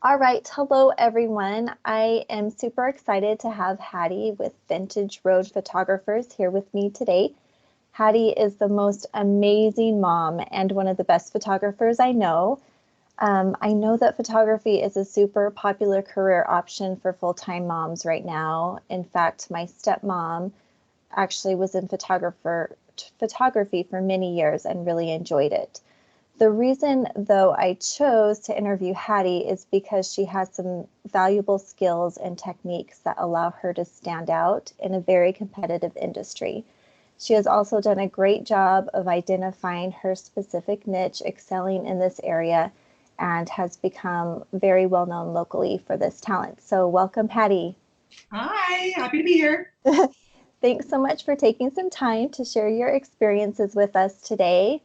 All right, hello everyone. I am super excited to have Hattie with Vintage Road Photographers here with me today. Hattie is the most amazing mom and one of the best photographers I know. I know that photography is a super popular career option for full-time moms right now. In fact, my stepmom actually was in photography for many years and really enjoyed it. The reason, though, I chose to interview Hattie is because she has some valuable skills and techniques that allow her to stand out in a very competitive industry. She has also done a great job of identifying her specific niche, excelling in this area, and has become very well known locally for this talent. So, welcome, Hattie. Hi, happy to be here. Thanks so much for taking some time to share your experiences with us today.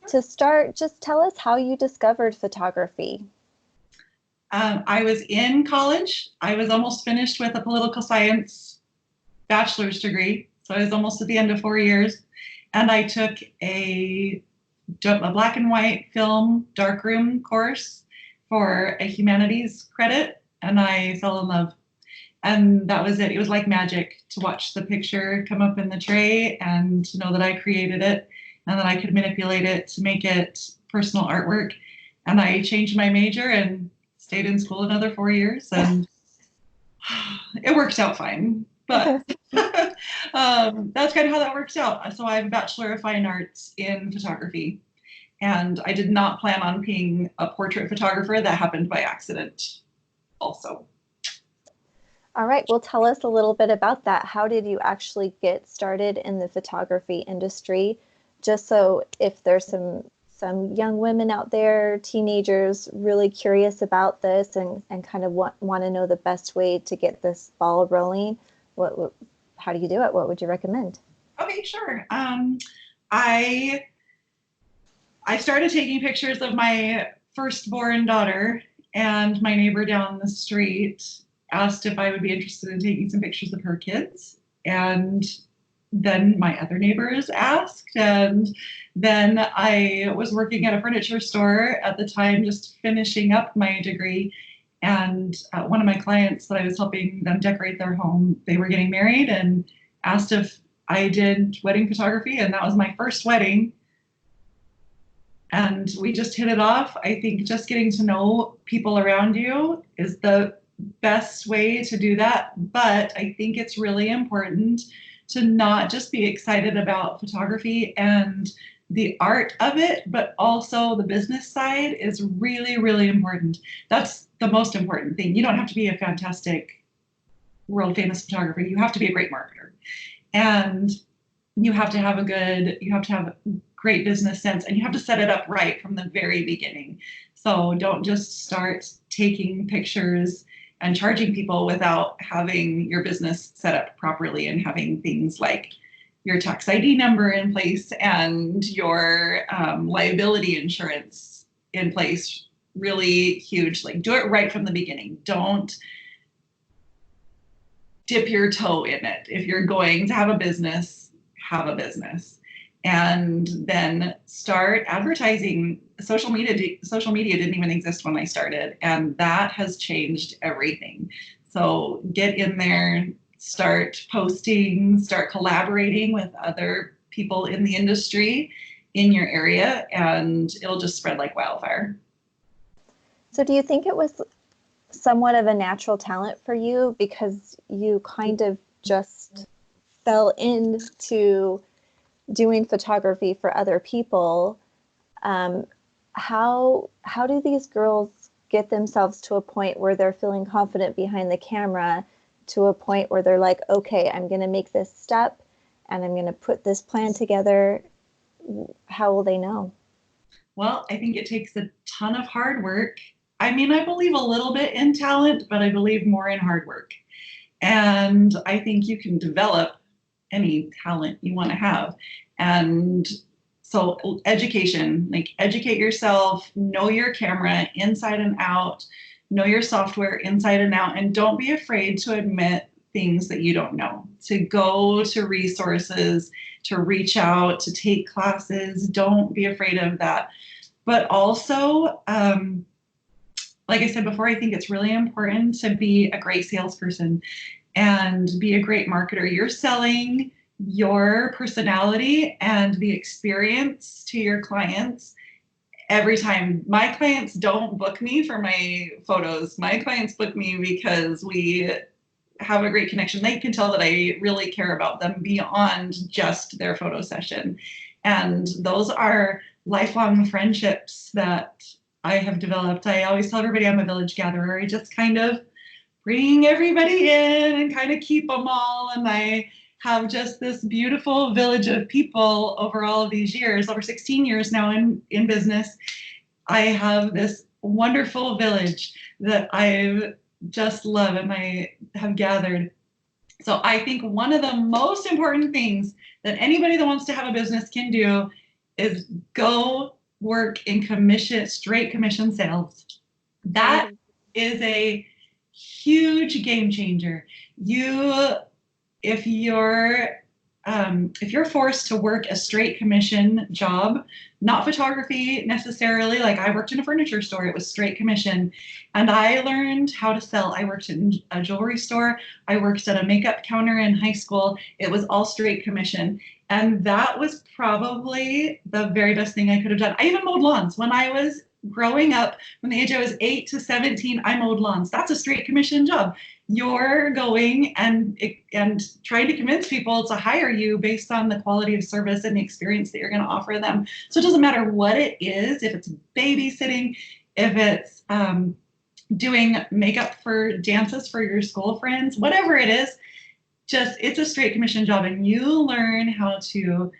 To start, just tell us how you discovered photography. I was in college. I was almost finished with a political science bachelor's degree. So I was almost at the end of 4 years. And I took a black and white film darkroom course for a humanities credit. And I fell in love. And that was it. It was like magic to watch the picture come up in the tray and to know that I created it and that I could manipulate it to make it personal artwork. And I changed my major and stayed in school another 4 years, and it worked out fine. But that's kind of how that works out. So I have a Bachelor of Fine Arts in photography, and I did not plan on being a portrait photographer. That happened by accident also. All right, well, tell us a little bit about that. How did you actually get started in the photography industry? Just so if there's some young women out there, teenagers, really curious about this and kind of want to know the best way to get this ball rolling, how do you do it? What would you recommend? Okay, sure. I I started taking pictures of my firstborn daughter, and my neighbor down the street asked if I would be interested in taking some pictures of her kids. And then my other neighbors asked, and then I was working at a furniture store at the time, just finishing up my degree. And one of my clients that I was helping them decorate their home, they were getting married and asked if I did wedding photography, and that was my first wedding, and we just hit it off. I think just getting to know people around you is the best way to do that. But I think it's really important to not just be excited about photography and the art of it, but also the business side is really, really important. That's the most important thing. You don't have to be a fantastic world famous photographer. You have to be a great marketer. And you have to have great business sense, and you have to set it up right from the very beginning. So don't just start taking pictures and charging people without having your business set up properly and having things like your tax ID number in place and your liability insurance in place. Really huge. Like, do it right from the beginning. Don't dip your toe in it. If you're going to have a business, have a business. And then start advertising. Social media didn't even exist when I started, and that has changed everything. So get in there, start posting, start collaborating with other people in the industry in your area, and it'll just spread like wildfire. So do you think it was somewhat of a natural talent for you because you kind of just fell into doing photography for other people? Um, how do these girls get themselves to a point where they're feeling confident behind the camera, to a point where they're like, okay, I'm going to make this step and I'm going to put this plan together? How will they know? Well, I think it takes a ton of hard work. I mean, I believe a little bit in talent, but I believe more in hard work. And I think you can develop any talent you want to have. And so, education, like, educate yourself, know your camera inside and out, know your software inside and out, and don't be afraid to admit things that you don't know, to go to resources, to reach out, to take classes. Don't be afraid of that. But also, like I said before, I think it's really important to be a great salesperson and be a great marketer. You're selling your personality and the experience to your clients every time. My clients don't book me for my photos. My clients book me because we have a great connection. They can tell that I really care about them beyond just their photo session. And those are lifelong friendships that I have developed. I always tell everybody I'm a village gatherer. I just kind of bring everybody in and kind of keep them all. And I have just this beautiful village of people over all of these years, over 16 years now in business. I have this wonderful village that I just love and I have gathered. So I think one of the most important things that anybody that wants to have a business can do is go work in straight commission sales. That is a huge game changer. If you're forced to work a straight commission job, not photography necessarily, like I worked in a furniture store, it was straight commission, and I learned how to sell. I worked in a jewelry store, I worked at a makeup counter in high school, it was all straight commission. And that was probably the very best thing I could have done. I even mowed lawns when I was growing up. From the age I was 8 to 17, I mowed lawns. That's a straight commission job. You're going and trying to convince people to hire you based on the quality of service and the experience that you're going to offer them. So it doesn't matter what it is, if it's babysitting, if it's doing makeup for dances for your school friends, whatever it is, it's a straight commission job, and you learn how to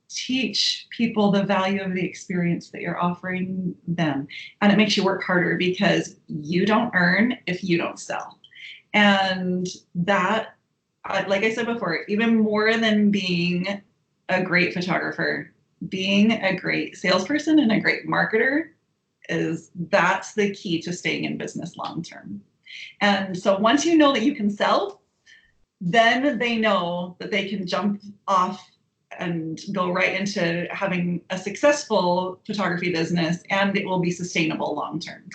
teach people the value of the experience that you're offering them. And it makes you work harder because you don't earn if you don't sell. And that, like I said before, even more than being a great photographer, being a great salesperson and a great marketer that's the key to staying in business long term. And so once you know that you can sell, then they know that they can jump off and go right into having a successful photography business, and it will be sustainable long term.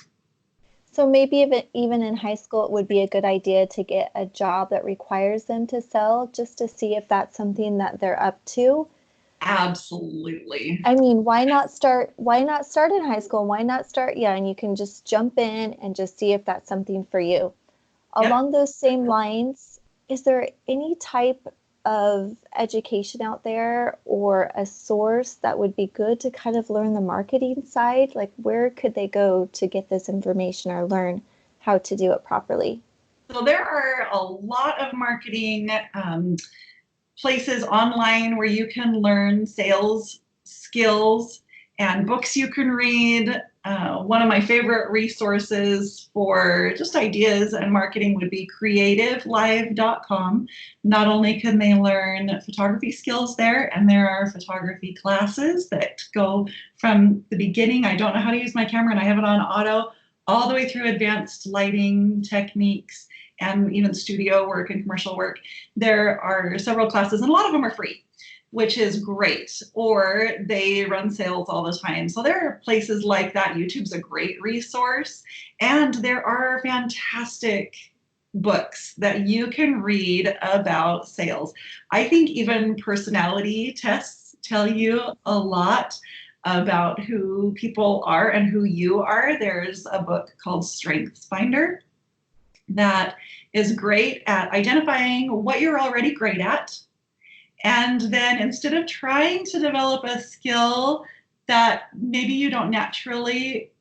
So maybe even in high school, it would be a good idea to get a job that requires them to sell, just to see if that's something that they're up to. Absolutely. I mean, why not start in high school? Why not start young? You can just jump in and just see if that's something for you. Yep. Along those same lines, is there any type of education out there or a source that would be good to kind of learn the marketing side? Like, where could they go to get this information or learn how to do it properly? So there are a lot of marketing places online where you can learn sales skills and books you can read. One of my favorite resources for just ideas and marketing would be creativelive.com. Not only can they learn photography skills there, and there are photography classes that go from the beginning, I don't know how to use my camera and I have it on auto, all the way through advanced lighting techniques and even studio work and commercial work. There are several classes, and a lot of them are free, which is great, or they run sales all the time. So there are places like that. YouTube's a great resource, and there are fantastic books that you can read about sales. I think even personality tests tell you a lot about who people are and who you are. There's a book called Strengths Finder that is great at identifying what you're already great at. And then instead of trying to develop a skill that maybe you don't naturally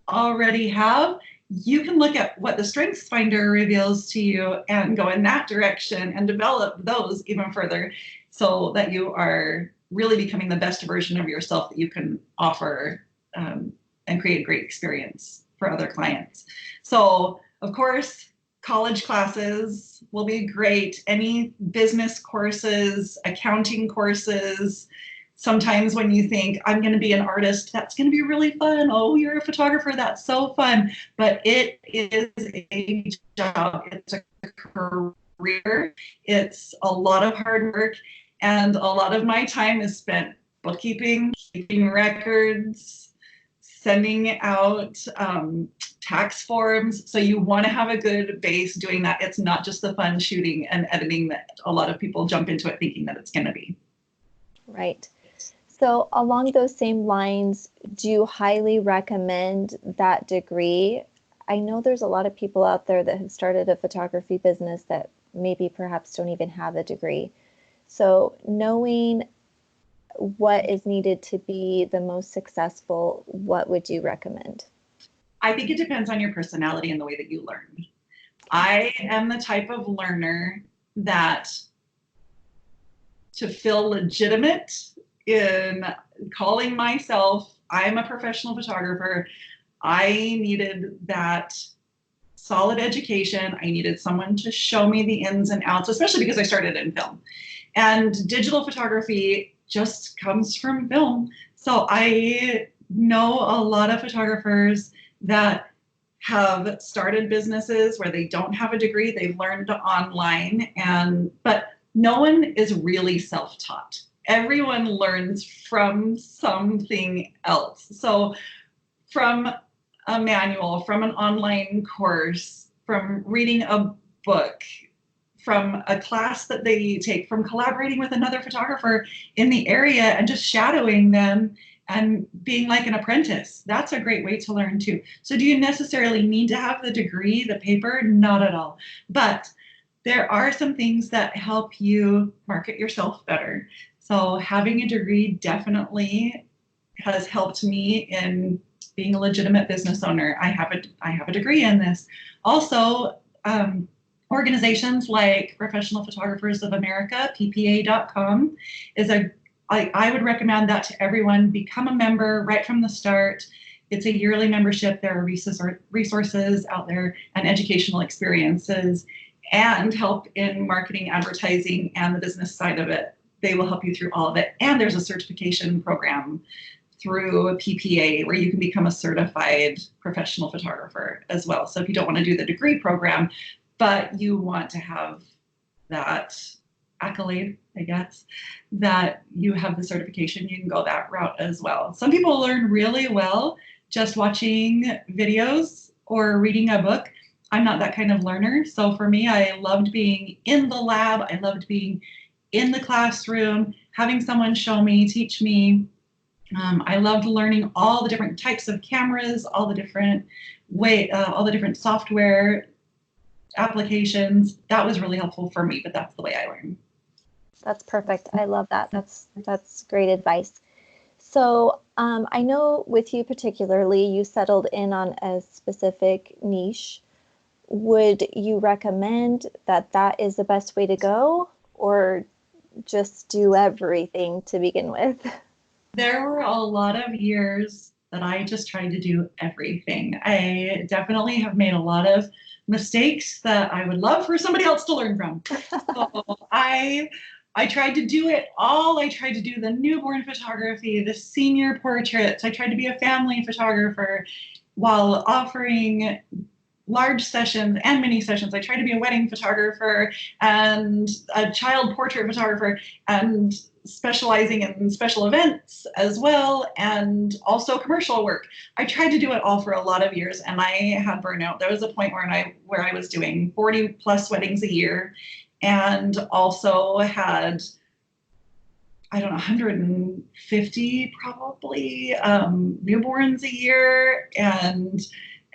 already have, you can look at what the Strengths Finder reveals to you and go in that direction and develop those even further so that you are really becoming the best version of yourself that you can offer and create a great experience for other clients. So, of course, college classes will be great. Any business courses, accounting courses. Sometimes when you think, I'm going to be an artist, that's going to be really fun. Oh, you're a photographer, that's so fun. But it is a job. It's a career. It's a lot of hard work. And a lot of my time is spent bookkeeping, keeping records, sending out tax forms. So you want to have a good base doing that. It's not just the fun shooting and editing that a lot of people jump into it thinking that it's going to be. Right. So along those same lines, do you highly recommend that degree? I know there's a lot of people out there that have started a photography business that maybe perhaps don't even have a degree. So knowing what is needed to be the most successful, what would you recommend? I think it depends on your personality and the way that you learn. I am the type of learner that to feel legitimate in calling myself, I'm a professional photographer, I needed that solid education. I needed someone to show me the ins and outs, especially because I started in film. And digital photography just comes from film. So I know a lot of photographers that have started businesses where they don't have a degree, they've learned online, but no one is really self-taught. Everyone learns from something else. So from a manual, from an online course, from reading a book, from a class that they take, from collaborating with another photographer in the area and just shadowing them and being like an apprentice. That's a great way to learn too. So do you necessarily need to have the degree, the paper? Not at all. But there are some things that help you market yourself better. So having a degree definitely has helped me in being a legitimate business owner. I have a degree in this. Also, organizations like Professional Photographers of America, PPA.com, I would recommend that to everyone. Become a member right from the start. It's a yearly membership. There are resources out there and educational experiences and help in marketing, advertising, and the business side of it. They will help you through all of it. And there's a certification program through a PPA where you can become a certified professional photographer as well. So if you don't want to do the degree program, but you want to have that accolade, I guess, that you have the certification, you can go that route as well. Some people learn really well just watching videos or reading a book. I'm not that kind of learner. So for me, I loved being in the lab. I loved being in the classroom, having someone show me, teach me. I loved learning all the different types of cameras, all the different software applications. That was really helpful for me, but that's the way I learn. That's perfect. I love that. That's great advice. So I know with you particularly, you settled in on a specific niche. Would you recommend that is the best way to go, or just do everything to begin with? There were a lot of years that I just tried to do everything. I definitely have made a lot of mistakes that I would love for somebody else to learn from. So I tried to do it all. I tried to do the newborn photography, the senior portraits. I tried to be a family photographer while offering large sessions and mini sessions. I tried to be a wedding photographer and a child portrait photographer and specializing in special events as well, and also commercial work. I tried to do it all for a lot of years, and I had burnout. There was a point where I was doing 40 plus weddings a year, and also had, I don't know, 150 probably newborns a year, and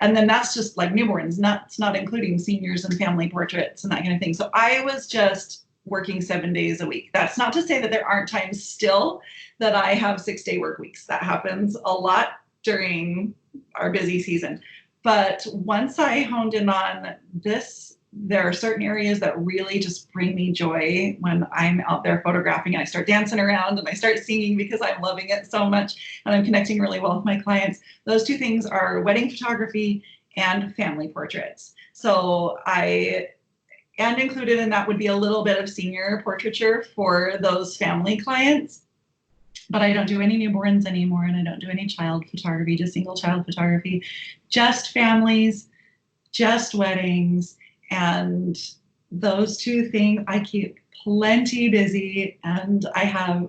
then that's just like newborns, not including seniors and family portraits and that kind of thing. So I was just working 7 days a week. That's not to say that there aren't times still that I have 6-day work weeks. That happens a lot during our busy season. But once I honed in on this, there are certain areas that really just bring me joy when I'm out there photographing and I start dancing around and I start singing because I'm loving it so much and I'm connecting really well with my clients. Those two things are wedding photography and family portraits. So and included in that would be a little bit of senior portraiture for those family clients. But I don't do any newborns anymore, and I don't do any child photography, just single child photography, just families, just weddings. And those two things I keep plenty busy. And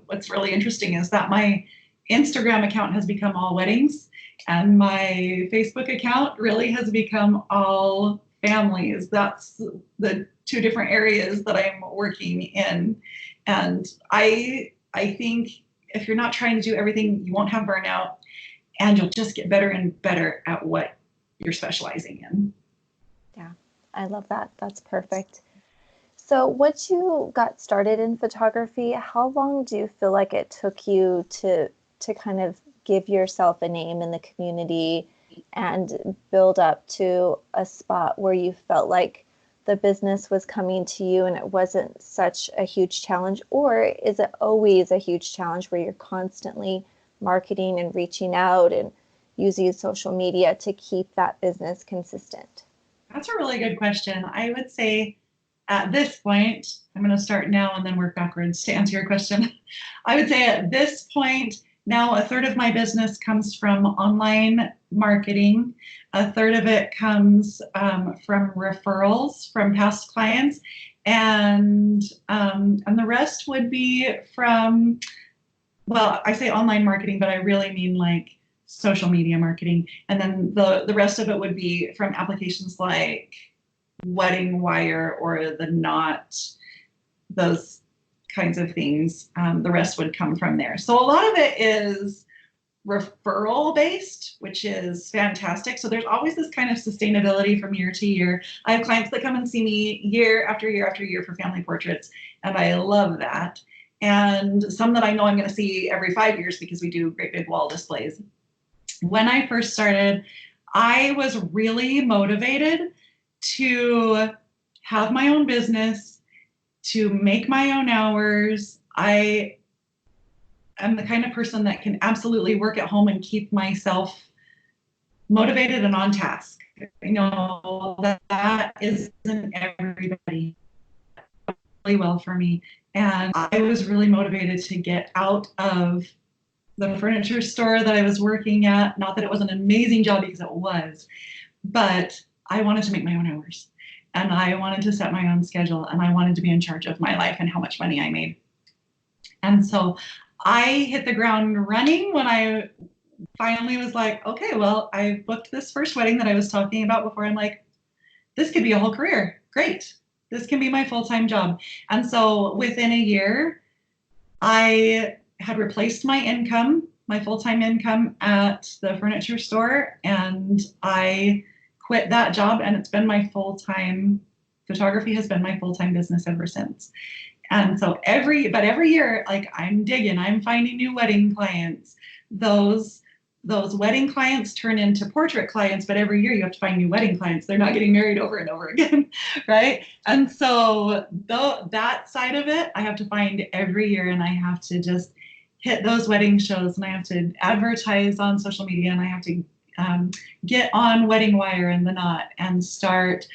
what's really interesting is that my Instagram account has become all weddings. And my Facebook account really has become all families. That's the two different areas that I'm working in. And I think if you're not trying to do everything, you won't have burnout, and you'll just get better and better at what you're specializing in. Yeah, I love that. That's perfect. So once you got started in photography, how long do you feel like it took you to kind of give yourself a name in the community and build up to a spot where you felt like the business was coming to you and it wasn't such a huge challenge? Or is it always a huge challenge where you're constantly marketing and reaching out and using social media to keep that business consistent? That's a really good question. I would say at this point, I'm going to start now and then work backwards to answer your question. I would say at this point, now a third of my business comes from online marketing. A third of it comes from referrals from past clients, and the rest would be from, well, I say online marketing, but I really mean like social media marketing. And then the rest of it would be from applications like Wedding Wire or the Knot, those kinds of things. The rest would come from there. So a lot of it is referral based, which is fantastic. So there's always this kind of sustainability from year to year. I have clients that come and see me year after year after year for family portraits, and I love that. And some that I know I'm going to see every 5 years because we do great big wall displays. When I first started, I was really motivated to have my own business, to make my own hours. I am the kind of person that can absolutely work at home and keep myself motivated and on task. I know that isn't everybody really well for me. And I was really motivated to get out of the furniture store that I was working at. Not that it was an amazing job, because it was, but I wanted to make my own hours, and I wanted to set my own schedule, and I wanted to be in charge of my life and how much money I made. And so I hit the ground running when I finally was like, okay, well, I booked this first wedding that I was talking about before. I'm like, this could be a whole career. Great. This can be my full-time job. And so within a year, I had replaced my income, my full-time income at the furniture store, and I quit that job, and it's been my full-time, photography has been my full-time business ever since. And so every year, like, I'm digging, I'm finding new wedding clients. Those wedding clients turn into portrait clients, but every year you have to find new wedding clients. They're not getting married over and over again, right? And so that side of it, I have to find every year, and I have to just hit those wedding shows, and I have to advertise on social media, and I have to get on Wedding Wire and the Knot and start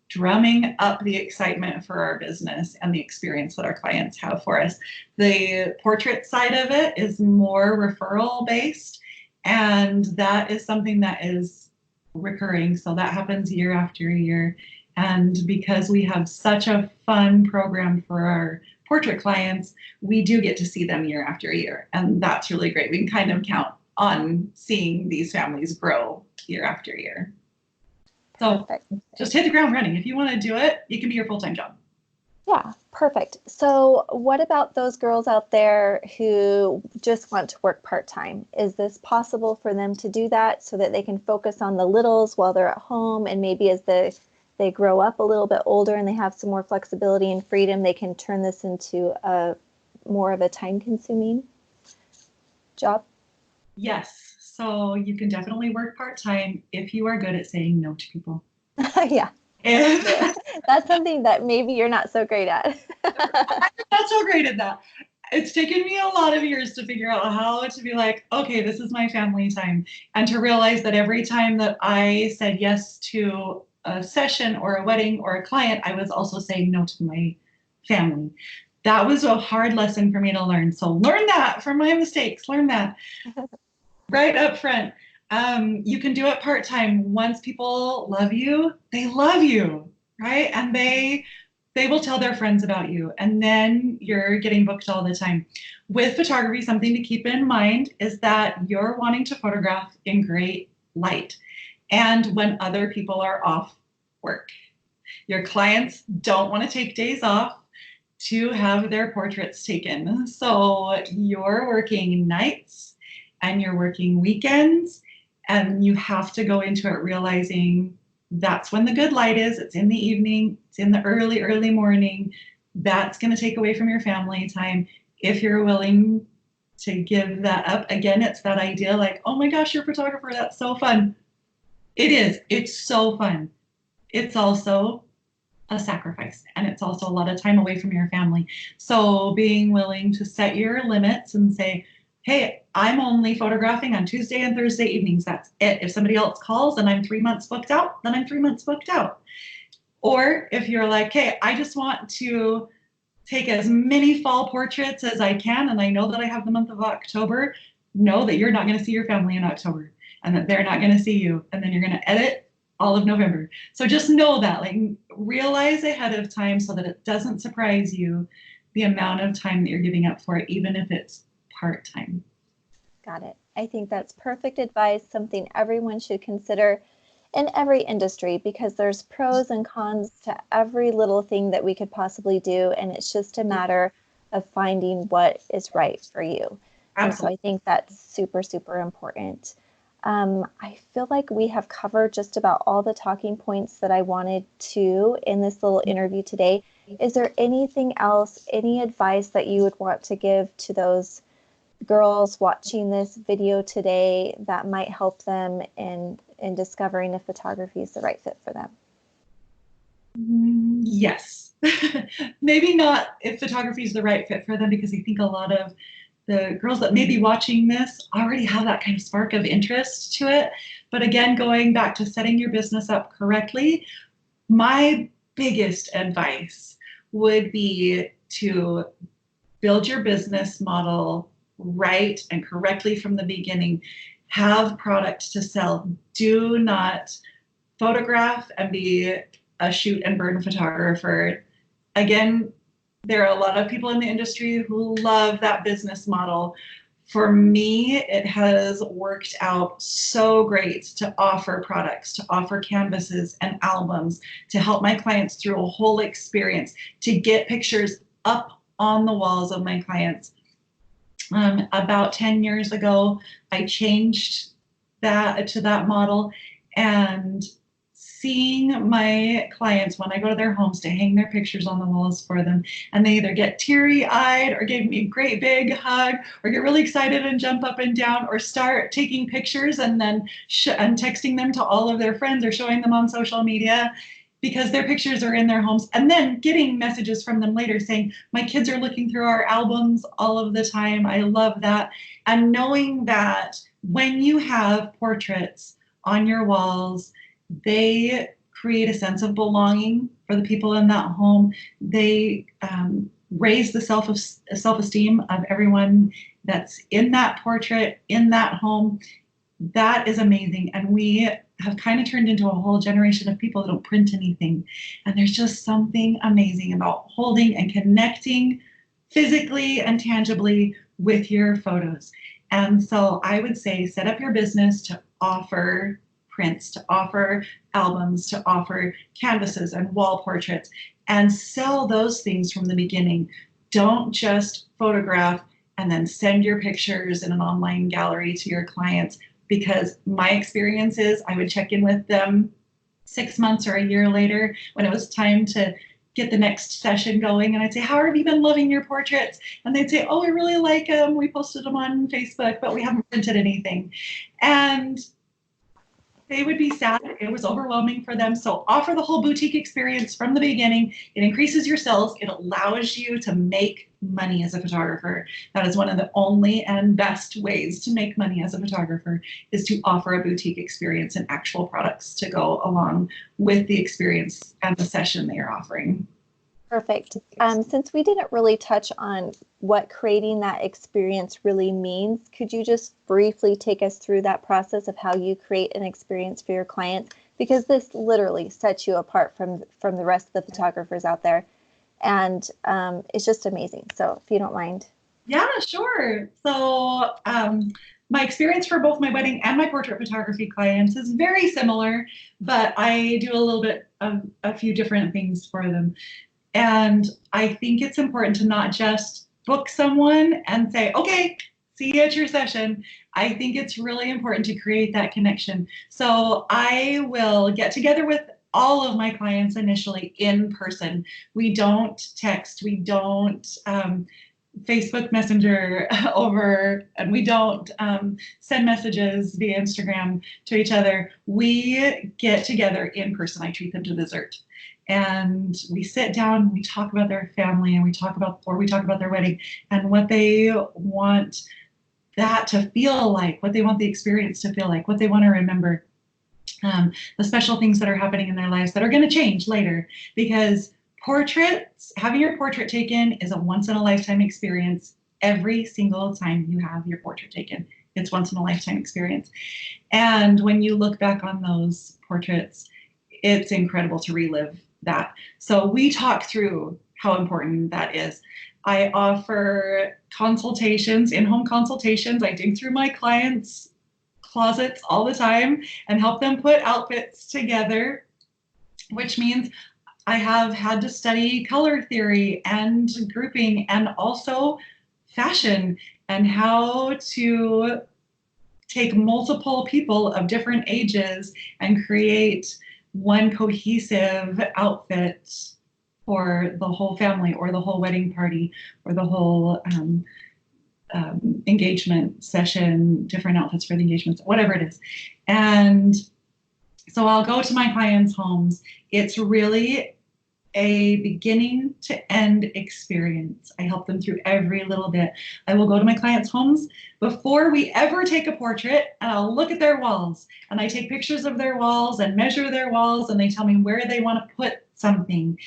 drumming up the excitement for our business and the experience that our clients have for us. The portrait side of it is more referral based, and that is something that is recurring. So that happens year after year. And because we have such a fun program for our portrait clients, we do get to see them year after year. And that's really great. We can kind of count on seeing these families grow year after year. So just hit the ground running. If you want to do it, it can be your full-time job. Yeah, perfect. So what about those girls out there who just want to work part-time? Is this possible for them to do that so that they can focus on the littles while they're at home, and maybe as they grow up a little bit older and they have some more flexibility and freedom, they can turn this into a more of a time-consuming job? Yes. So you can definitely work part-time if you are good at saying no to people. Yeah. That's something that maybe you're not so great at. I'm not so great at that. It's taken me a lot of years to figure out how to be like, okay, this is my family time. And to realize that every time that I said yes to a session or a wedding or a client, I was also saying no to my family. That was a hard lesson for me to learn. So learn that from my mistakes. Learn that right up front. You can do it part-time. Once people love you, they love you, right? And they They will tell their friends about you, and then you're getting booked all the time. With photography, something to keep in mind is that you're wanting to photograph in great light and when other people are off work. Your clients don't want to take days off to have their portraits taken. So you're working nights and you're working weekends, and you have to go into it realizing that's when the good light is. It's in the evening, it's in the early morning. That's going to take away from your family time. If you're willing to give that up, again, it's that idea like, oh my gosh, you're a photographer. That's so fun. It is. It's so fun. It's also a sacrifice, and it's also a lot of time away from your family. So being willing to set your limits and say, hey, I'm only photographing on Tuesday and Thursday evenings. That's it. If somebody else calls and I'm 3 months booked out, then I'm 3 months booked out. Or if you're like, hey, I just want to take as many fall portraits as I can, and I know that I have the month of October, know that you're not going to see your family in October, and that they're not going to see you, and then you're going to edit all of November. So just know that, like, realize ahead of time so that it doesn't surprise you the amount of time that you're giving up for it, even if it's part-time. Got it. I think that's perfect advice, something everyone should consider in every industry, because there's pros and cons to every little thing that we could possibly do. And it's just a matter of finding what is right for you. And so Absolutely. I think that's super, super important. I feel like we have covered just about all the talking points that I wanted to in this little interview today. Is there anything else, any advice that you would want to give to those girls watching this video today that might help them in discovering if photography is the right fit for them? Yes. Maybe not if photography is the right fit for them, because I think a lot of the girls that may be watching this already have that kind of spark of interest to it. But again, going back to setting your business up correctly, my biggest advice would be to build your business model right and correctly from the beginning. Have product to sell. Do not photograph and be a shoot and burn photographer. Again, there are a lot of people in the industry who love that business model. For me, it has worked out so great to offer products, to offer canvases and albums, to help my clients through a whole experience, to get pictures up on the walls of my clients. About 10 years ago, I changed that to that model, and seeing my clients when I go to their homes to hang their pictures on the walls for them, and they either get teary-eyed or give me a great big hug or get really excited and jump up and down or start taking pictures and then and texting them to all of their friends or showing them on social media because their pictures are in their homes, and then getting messages from them later saying, my kids are looking through our albums all of the time. I love that. And knowing that when you have portraits on your walls, they create a sense of belonging for the people in that home. They raise the self-esteem of everyone that's in that portrait, in that home. That is amazing. And we have kind of turned into a whole generation of people that don't print anything. And there's just something amazing about holding and connecting physically and tangibly with your photos. And so I would say set up your business to offer prints, to offer albums, to offer canvases and wall portraits, and sell those things from the beginning. Don't just photograph and then send your pictures in an online gallery to your clients, because my experience is I would check in with them 6 months or a year later when it was time to get the next session going, and I'd say, how have you been loving your portraits? And they'd say, oh, I really like them. We posted them on Facebook, but we haven't printed anything. And they would be sad. It was overwhelming for them. So offer the whole boutique experience from the beginning. It increases your sales. It allows you to make money as a photographer. That is one of the only and best ways to make money as a photographer, is to offer a boutique experience and actual products to go along with the experience and the session they are offering. Perfect. Since we didn't really touch on what creating that experience really means, could you just briefly take us through that process of how you create an experience for your clients? Because this literally sets you apart from the rest of the photographers out there. and it's just amazing. So if you don't mind. Yeah, sure. So, my experience for both my wedding and my portrait photography clients is very similar, but I do a little bit of a few different things for them. And I think it's important to not just book someone and say, okay, see you at your session. I think it's really important to create that connection. So I will get together with all of my clients initially in person. We don't text, we don't Facebook Messenger over, and we don't send messages via Instagram to each other. We get together in person. I treat them to dessert. And we sit down, we talk about their family, and we talk about their wedding and what they want that to feel like, what they want the experience to feel like, what they want to remember, the special things that are happening in their lives that are going to change later. Because having your portrait taken is a once in a lifetime experience. Every single time you have your portrait taken, it's once in a lifetime experience. And when you look back on those portraits, it's incredible to relive that. So we talk through how important that is. I offer consultations, in-home consultations. I dig through my clients' closets all the time and help them put outfits together, which means I have had to study color theory and grouping and also fashion and how to take multiple people of different ages and create one cohesive outfit for the whole family or the whole wedding party or the whole engagement session, different outfits for the engagements, whatever it is. And so I'll go to my clients' homes. It's really a beginning to end experience. I help them through every little bit. I will go to my clients' homes before we ever take a portrait, and I'll look at their walls, and I take pictures of their walls and measure their walls, and they tell me where they want to put something,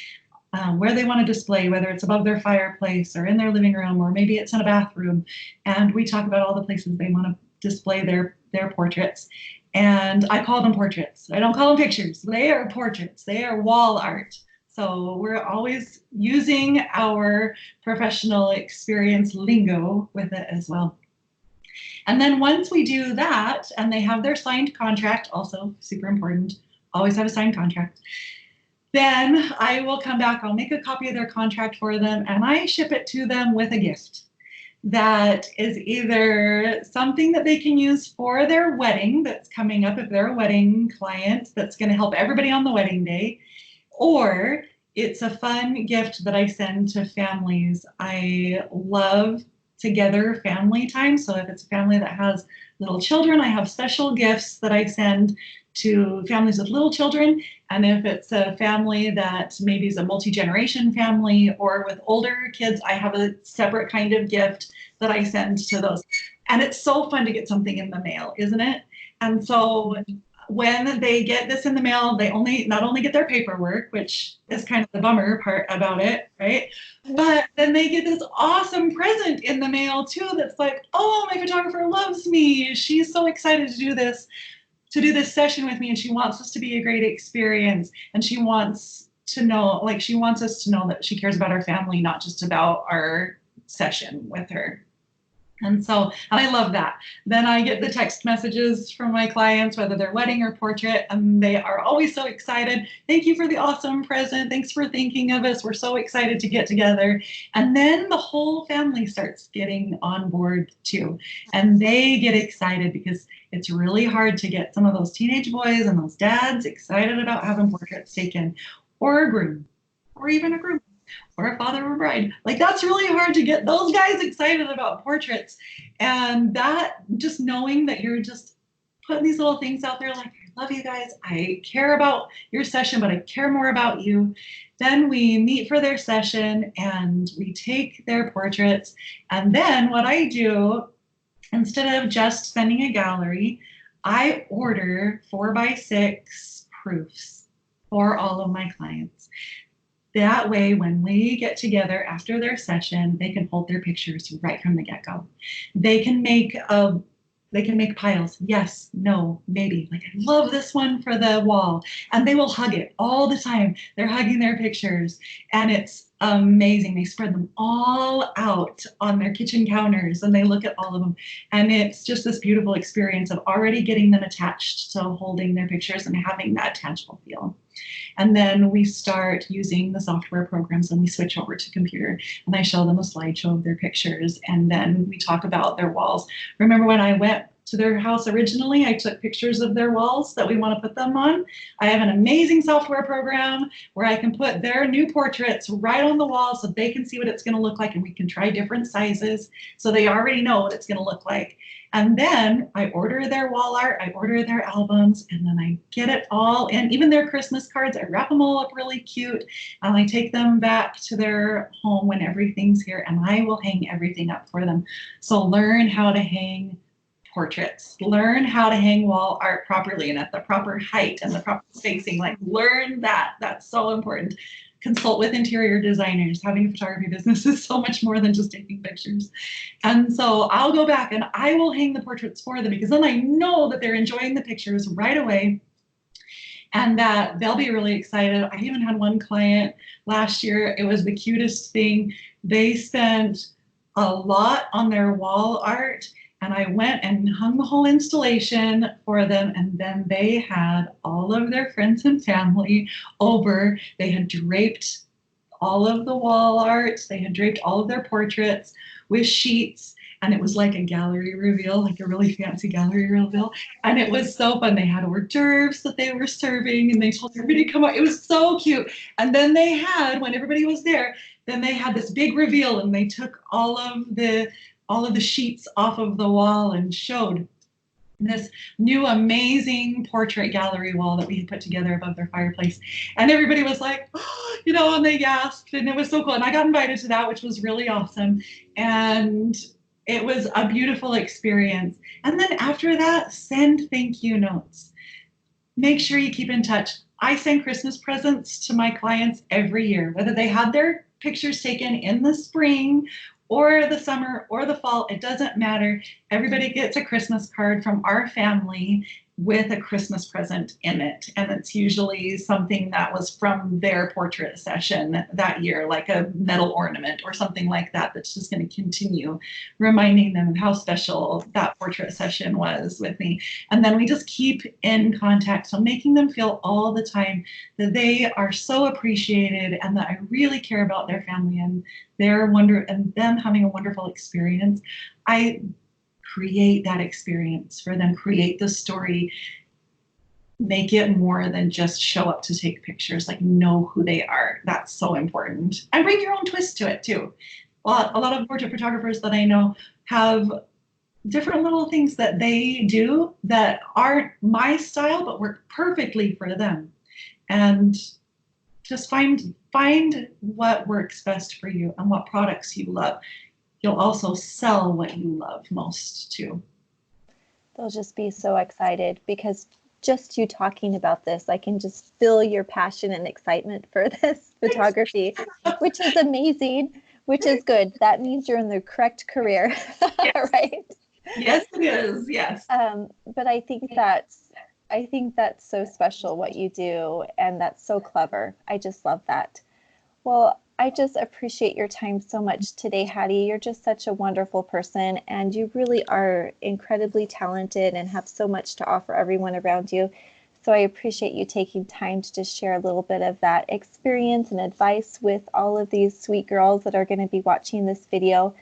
where they want to display, whether it's above their fireplace or in their living room, or maybe it's in a bathroom. And we talk about all the places they want to display their portraits. And I call them portraits. I don't call them pictures. They are portraits. They are wall art. So we're always using our professional experience lingo with it as well. And then once we do that, and they have their signed contract, also super important, always have a signed contract, then I will come back, I'll make a copy of their contract for them, and I ship it to them with a gift that is either something that they can use for their wedding that's coming up if they're a wedding client that's going to help everybody on the wedding day, or it's a fun gift that I send to families. I love together family time. So if it's a family that has little children, I have special gifts that I send to families with little children. And if it's a family that maybe is a multi-generation family or with older kids, I have a separate kind of gift that I send to those. And it's so fun to get something in the mail, isn't it? And so when they get this in the mail, they not only get their paperwork, which is kind of the bummer part about it, right? But then they get this awesome present in the mail too that's like, oh, my photographer loves me. She's so excited to do this session with me, and she wants this to be a great experience. And she wants to know, she wants us to know that she cares about our family, not just about our session with her. And I love that. Then I get the text messages from my clients, whether they're wedding or portrait, and they are always so excited. Thank you for the awesome present. Thanks for thinking of us. We're so excited to get together. And then the whole family starts getting on board too. And they get excited because it's really hard to get some of those teenage boys and those dads excited about having portraits taken, or a groom, or even a groom, or a father or a bride. That's really hard to get those guys excited about portraits. And that, just knowing that you're just putting these little things out there, like, I love you guys, I care about your session, but I care more about you. Then we meet for their session and we take their portraits. And then what I do, instead of just sending a gallery, I order 4x6 proofs for all of my clients. That way, when we get together after their session, they can hold their pictures right from the get-go. They can make piles. Yes, no, maybe. I love this one for the wall. And they will hug it all the time. They're hugging their pictures. And it's amazing. They spread them all out on their kitchen counters and they look at all of them. And it's just this beautiful experience of already getting them attached to holding their pictures and having that tangible feel. And then we start using the software programs and we switch over to computer and I show them a slideshow of their pictures and then we talk about their walls. Remember when I went to their house originally, I took pictures of their walls that we want to put them on. I have an amazing software program where I can put their new portraits right on the wall so they can see what it's going to look like and we can try different sizes so they already know what it's going to look like. And then I order their wall art, I order their albums, and then I get it all in, even their Christmas cards, I wrap them all up really cute, and I take them back to their home when everything's here, and I will hang everything up for them. So learn how to hang portraits, learn how to hang wall art properly and at the proper height and the proper spacing, like learn that, that's so important. Consult with interior designers. Having a photography business is so much more than just taking pictures. And so I'll go back and I will hang the portraits for them because then I know that they're enjoying the pictures right away and that they'll be really excited. I even had one client last year. It was the cutest thing. They spent a lot on their wall art and I went and hung the whole installation for them. And then they had all of their friends and family over. They had draped all of the wall art. They had draped all of their portraits with sheets. And it was like a gallery reveal, like a really fancy gallery reveal. And it was so fun. They had hors d'oeuvres that they were serving and they told everybody to come out. It was so cute. And then they had, when everybody was there, then they had this big reveal and they took all of the sheets off of the wall and showed this new amazing portrait gallery wall that we had put together above their fireplace. And everybody was like, oh, you know, and they gasped and it was so cool. And I got invited to that, which was really awesome. And it was a beautiful experience. And then after that, send thank you notes. Make sure you keep in touch. I send Christmas presents to my clients every year, whether they had their pictures taken in the spring or the summer or the fall, it doesn't matter. Everybody gets a Christmas card from our family with a Christmas present in it. And it's usually something that was from their portrait session that year, like a metal ornament or something like that, that's just going to continue reminding them of how special that portrait session was with me. And then we just keep in contact. So making them feel all the time that they are so appreciated and that I really care about their family and their wonder and them having a wonderful experience. I create that experience for them, create the story, make it more than just show up to take pictures, like know who they are. That's so important. And bring your own twist to it too. A lot of portrait photographers that I know have different little things that they do that aren't my style, but work perfectly for them. And just find what works best for you and what products you love. You'll also sell what you love most too. They'll just be so excited because just you talking about this, I can just feel your passion and excitement for this photography, which is amazing, which is good. That means you're in the correct career, Yes. right? Yes, it is. Yes. But I think that's so special what you do, and that's so clever. I just love that. Well, I just appreciate your time so much today, Hattie. You're just such a wonderful person, and you really are incredibly talented and have so much to offer everyone around you. So I appreciate you taking time to just share a little bit of that experience and advice with all of these sweet girls that are going to be watching this video.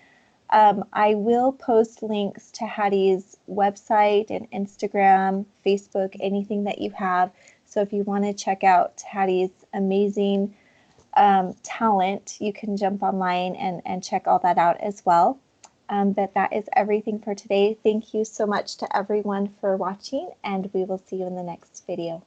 I will post links to Hattie's website and Instagram, Facebook, anything that you have. So if you want to check out Hattie's amazing talent, you can jump online and check all that out as well. But that is everything for today. Thank you so much to everyone for watching, and we will see you in the next video.